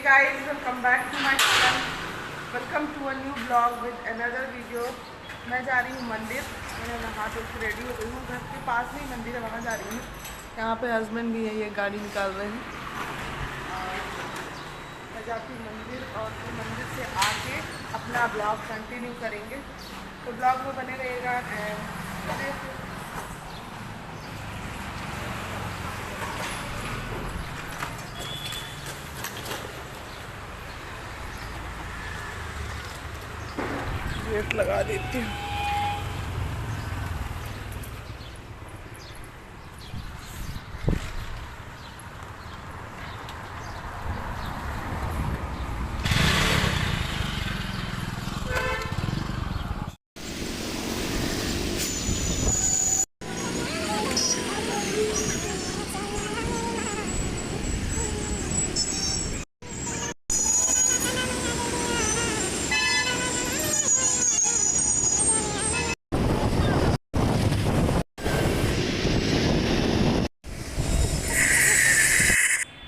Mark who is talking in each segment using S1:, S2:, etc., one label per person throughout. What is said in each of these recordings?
S1: guys, welcome back to my channel. Welcome to a new vlog with another video. मैं जा रही हूँ मंदिर। मैंने नहा धो के रेडी हो गई हूँ। घर के पास में ही मंदिर है, वहाँ जा रही हूँ। यहाँ पे हस्बैंड भी है, ये गाड़ी निकाल रहे हैं। मैं जाती हूँ मंदिर और फिर मंदिर से आके अपना ब्लॉग कंटिन्यू करेंगे। तो ब्लॉग में बने रहेगा। गेट लगा देती हूँ।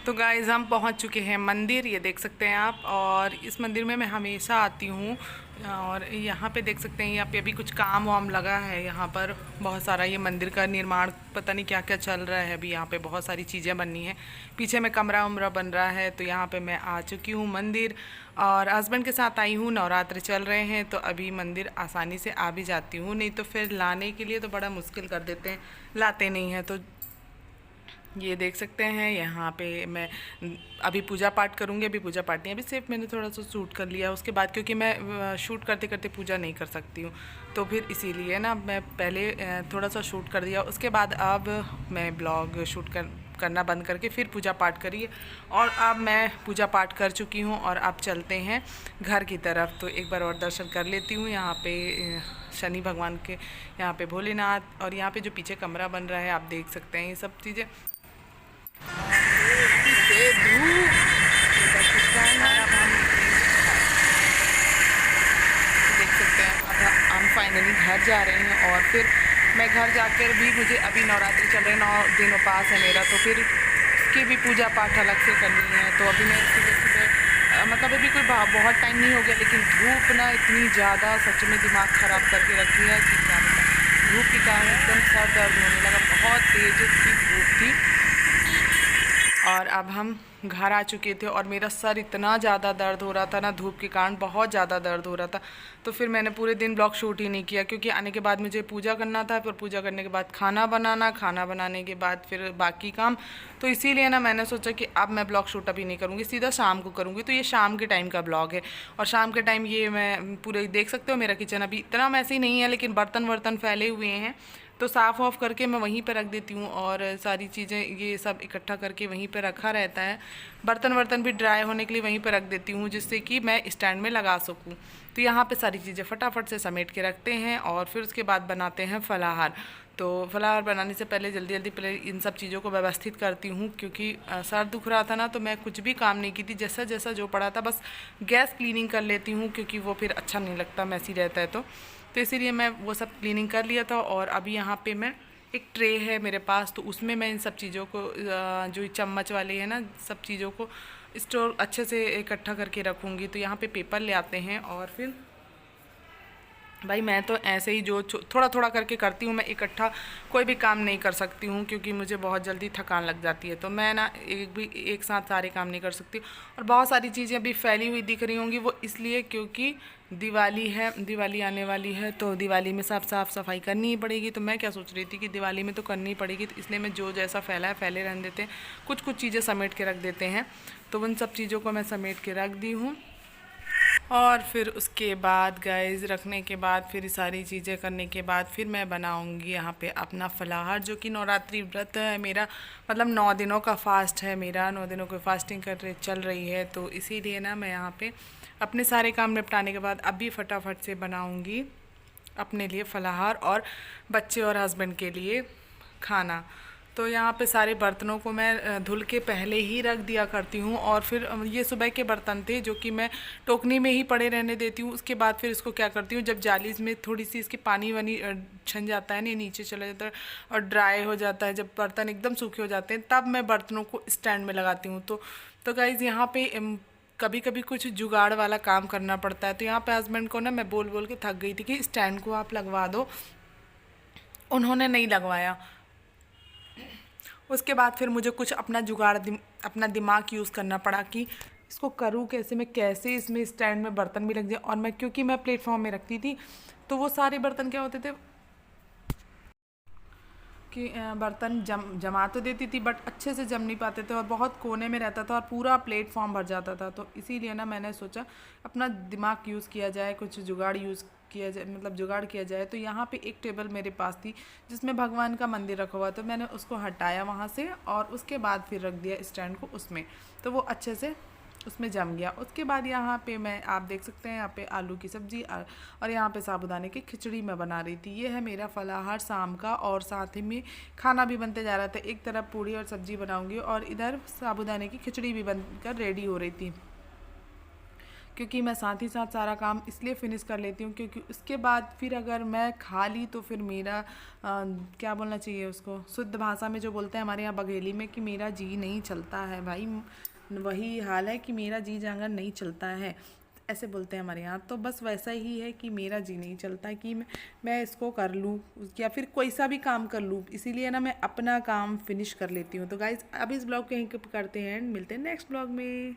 S1: तो गाइज़ हम पहुंच चुके हैं मंदिर, ये देख सकते हैं आप। और इस मंदिर में मैं हमेशा आती हूँ। और यहाँ पे देख सकते हैं, यहाँ पे अभी कुछ काम वाम लगा है। यहाँ पर बहुत सारा ये मंदिर का निर्माण, पता नहीं क्या क्या चल रहा है अभी। यहाँ पे बहुत सारी चीज़ें बननी है। पीछे में कमरा वमरा बन रहा है। तो यहाँ पे मैं आ चुकी हूँ मंदिर और हस्बैंड के साथ आई हूँ। नवरात्र चल रहे हैं तो अभी मंदिर आसानी से आ भी जाती हूँ, नहीं तो फिर लाने के लिए तो बड़ा मुश्किल कर देते हैं, लाते नहीं हैं। तो ये देख सकते हैं, यहाँ पे मैं अभी पूजा पाठ करूँगी। अभी पूजा पाठ नहीं, अभी सिर्फ मैंने थोड़ा सा शूट कर लिया। उसके बाद क्योंकि मैं शूट करते करते पूजा नहीं कर सकती हूँ, तो फिर इसीलिए ना मैं पहले थोड़ा सा शूट कर दिया। उसके बाद अब मैं ब्लॉग शूट करना बंद करके फिर पूजा पाठ करिए। और अब मैं पूजा पाठ कर चुकी हूँ और अब चलते हैं घर की तरफ। तो एक बार और दर्शन कर लेती हूँ। यहाँ पे शनि भगवान के, यहाँ पे भोलेनाथ, और यहाँ पे जो पीछे कमरा बन रहा है आप देख सकते हैं, ये सब चीज़ें। देख सकते हैं अब हम फाइनली घर जा रहे हैं। और फिर मैं घर जाकर भी, मुझे अभी नवरात्रि चल रहे हैं, 9 दिन उपास है मेरा, तो फिर उसकी भी पूजा पाठ अलग से करनी है। तो अभी मैं सुबह सुबह मतलब अभी कोई बहुत टाइम नहीं हो गया, लेकिन धूप ना इतनी ज़्यादा सच में दिमाग ख़राब करके रखी है कि क्या बताएं। धूप के कारण एकदम सर दर्द होने लगा, बहुत तेज़ की धूप थी। और अब हम घर आ चुके थे और मेरा सर इतना ज़्यादा दर्द हो रहा था ना, धूप के कारण बहुत ज़्यादा दर्द हो रहा था। तो फिर मैंने पूरे दिन ब्लॉग शूट ही नहीं किया, क्योंकि आने के बाद मुझे पूजा करना था, फिर पूजा करने के बाद खाना बनाना, खाना बनाने के बाद फिर बाकी काम। तो इसीलिए ना मैंने सोचा कि अब मैं ब्लॉग शूट अभी नहीं करूँगी, सीधा शाम को करूँगी। तो ये शाम के टाइम का ब्लॉग है। और शाम के टाइम ये मैं पूरे देख सकते हो, मेरा किचन अभी इतना मैसी नहीं है, लेकिन बर्तन वर्तन फैले हुए हैं, तो साफ़ ऑफ करके मैं वहीं पर रख देती हूँ। और सारी चीज़ें ये सब इकट्ठा करके वहीं पर रखा रहता है। बर्तन वर्तन भी ड्राई होने के लिए वहीं पर रख देती हूँ, जिससे कि मैं स्टैंड में लगा सकूँ। तो यहाँ पे सारी चीज़ें फटाफट से समेट के रखते हैं और फिर उसके बाद बनाते हैं फलाहार। तो फलाहार बनाने से पहले जल्दी जल्दी पहले इन सब चीज़ों को व्यवस्थित करती हूँ, क्योंकि सर दुख रहा था ना, तो मैं कुछ भी काम नहीं की थी। जैसा जैसा जो पड़ा था बस गैस क्लीनिंग कर लेती हूँ, क्योंकि वो फिर अच्छा नहीं लगता, मैसी रहता है। तो इसीलिए मैं वो सब क्लीनिंग कर लिया था। और अभी यहाँ पे मैं एक ट्रे है मेरे पास, तो उसमें मैं इन सब चीज़ों को, जो चम्मच वाले हैं ना, सब चीज़ों को स्टोर अच्छे से इकट्ठा करके रखूँगी। तो यहाँ पे पेपर ले आते हैं और फिर भाई मैं तो ऐसे ही जो थोड़ा थोड़ा करके करती हूँ। मैं इकट्ठा कोई भी काम नहीं कर सकती हूँ, क्योंकि मुझे बहुत जल्दी थकान लग जाती है। तो मैं ना एक साथ सारे काम नहीं कर सकती। और बहुत सारी चीज़ें अभी फैली हुई दिख रही होंगी, वो इसलिए क्योंकि दिवाली है, दिवाली आने वाली है, तो दिवाली में साफ सफाई करनी ही पड़ेगी। तो मैं क्या सोच रही थी कि दिवाली में तो करनी ही पड़ेगी, तो इसलिए मैं जो जैसा फैला है फैले रहने देते हैं, कुछ कुछ चीज़ें समेट के रख देते हैं। तो उन सब चीज़ों को मैं समेट के रख दी हूँ। और फिर उसके बाद गाइस, रखने के बाद फिर सारी चीज़ें करने के बाद फिर मैं बनाऊंगी यहाँ पे अपना फलाहार, जो कि नवरात्रि व्रत है मेरा। मतलब 9 दिनों का फास्ट है मेरा, 9 दिनों की फास्टिंग चल रही है। तो इसीलिए ना मैं यहाँ पे अपने सारे काम निपटाने के बाद अभी फटाफट से बनाऊँगी अपने लिए फलाहार और बच्चे और हस्बैंड के लिए खाना। तो यहाँ पे सारे बर्तनों को मैं धुल के पहले ही रख दिया करती हूँ। और फिर ये सुबह के बर्तन थे, जो कि मैं टोकनी में ही पड़े रहने देती हूँ। उसके बाद फिर इसको क्या करती हूँ, जब जाली में थोड़ी सी इसकी पानी वानी छन जाता है ना, नीचे चला जाता है और ड्राई हो जाता है, जब बर्तन एकदम सूखे हो जाते हैं, तब मैं बर्तनों को स्टैंड में लगाती हूँ। तो गाइज़ यहाँ पे कभी कभी कुछ जुगाड़ वाला काम करना पड़ता है। तो यहाँ पे हस्बैंड को ना मैं बोल बोल के थक गई थी कि स्टैंड को आप लगवा दो, उन्होंने नहीं लगवाया। उसके बाद फिर मुझे कुछ अपना अपना दिमाग यूज़ करना पड़ा कि इसको करूँ कैसे, मैं कैसे इसमें स्टैंड में बर्तन भी रख दिया। और मैं क्योंकि मैं प्लेटफॉर्म में रखती थी तो वो सारे बर्तन क्या होते थे कि बर्तन जमा तो देती थी बट अच्छे से जम नहीं पाते थे और बहुत कोने में रहता था और पूरा प्लेटफॉर्म भर जाता था। तो इसीलिए ना मैंने सोचा अपना दिमाग यूज़ किया जाए, कुछ जुगाड़ यूज़ किया जाए, मतलब जुगाड़ किया जाए। तो यहाँ पे एक टेबल मेरे पास थी जिसमें भगवान का मंदिर रखा हुआ, तो मैंने उसको हटाया वहाँ से और उसके बाद फिर रख दिया स्टैंड को उसमें, तो वो अच्छे से उसमें जम गया। उसके बाद यहाँ पे मैं, आप देख सकते हैं यहाँ पे आलू की सब्ज़ी और यहाँ पे साबूदाने की खिचड़ी मैं बना रही थी। ये है मेरा फलाहार शाम का और साथ ही में खाना भी बनते जा रहा था। एक तरफ पूड़ी और सब्ज़ी बनाऊँगी और इधर साबूदाने की खिचड़ी भी बनकर रेडी हो रही थी, क्योंकि मैं साथ ही साथ सारा काम इसलिए फ़िनिश कर लेती हूँ क्योंकि उसके बाद फिर अगर मैं खा ली तो फिर मेरा क्या बोलना चाहिए उसको, शुद्ध भाषा में जो बोलते हैं हमारे यहाँ बघेली में, कि मेरा जी नहीं चलता है भाई। वही हाल है कि मेरा जी जांगर नहीं चलता है, ऐसे बोलते हैं हमारे यहाँ। तो बस वैसा ही है कि मेरा जी नहीं चलता है कि मैं इसको कर लूँ या फिर कोई सा भी काम कर लूँ, इसीलिए ना मैं अपना काम फिनिश कर लेती हूँ। तो गाइज़ अब इस ब्लॉग को यहीं करते हैं, मिलते हैं नेक्स्ट ब्लॉग में।